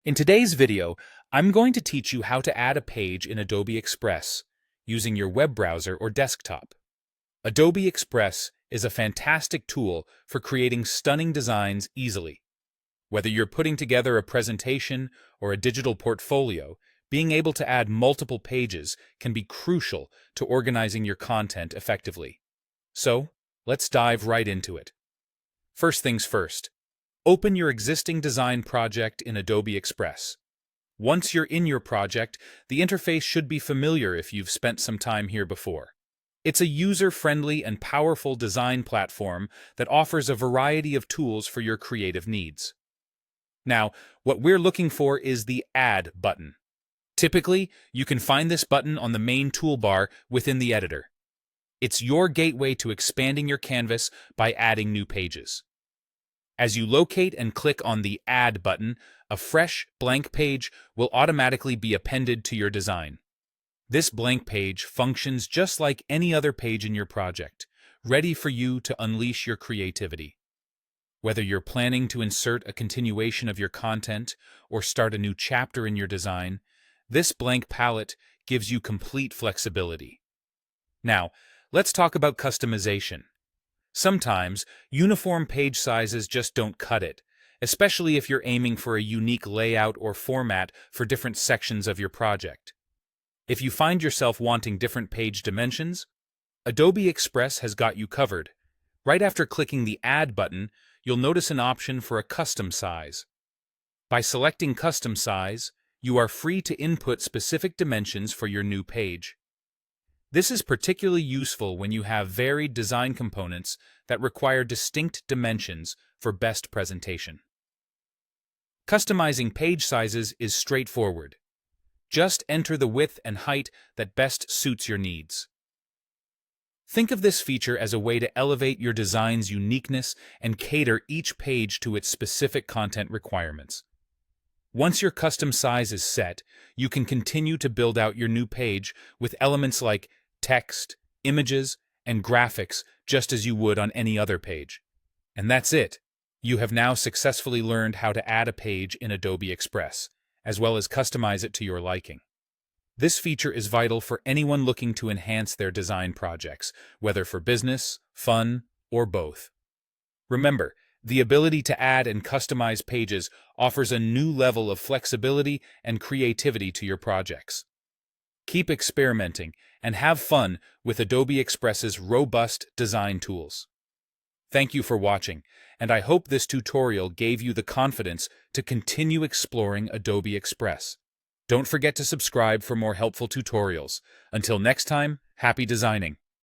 In today's video, I'm going to teach you how to add a page in Adobe Express using your web browser or desktop. Adobe Express is a fantastic tool for creating stunning designs easily. Whether you're putting together a presentation or a digital portfolio, being able to add multiple pages can be crucial to organizing your content effectively. So, let's dive right into it. First things first. Open your existing design project in Adobe Express. Once you're in your project, the interface should be familiar if you've spent some time here before. It's a user-friendly and powerful design platform that offers a variety of tools for your creative needs. Now, what we're looking for is the Add button. Typically, you can find this button on the main toolbar within the editor. It's your gateway to expanding your canvas by adding new pages. As you locate and click on the Add button, a fresh, blank page will automatically be appended to your design. This blank page functions just like any other page in your project, ready for you to unleash your creativity. Whether you're planning to insert a continuation of your content or start a new chapter in your design, this blank palette gives you complete flexibility. Now, let's talk about customization. Sometimes, uniform page sizes just don't cut it, especially if you're aiming for a unique layout or format for different sections of your project. If you find yourself wanting different page dimensions, Adobe Express has got you covered. Right after clicking the Add button, you'll notice an option for a custom size. By selecting Custom Size, you are free to input specific dimensions for your new page. This is particularly useful when you have varied design components that require distinct dimensions for best presentation. Customizing page sizes is straightforward. Just enter the width and height that best suits your needs. Think of this feature as a way to elevate your design's uniqueness and cater each page to its specific content requirements. Once your custom size is set, you can continue to build out your new page with elements like text, images, and graphics just as you would on any other page. And that's it. You have now successfully learned how to add a page in Adobe Express, as well as customize it to your liking. This feature is vital for anyone looking to enhance their design projects, whether for business, fun, or both. Remember, the ability to add and customize pages offers a new level of flexibility and creativity to your projects. Keep experimenting and have fun with Adobe Express's robust design tools. Thank you for watching, and I hope this tutorial gave you the confidence to continue exploring Adobe Express. Don't forget to subscribe for more helpful tutorials. Until next time, happy designing!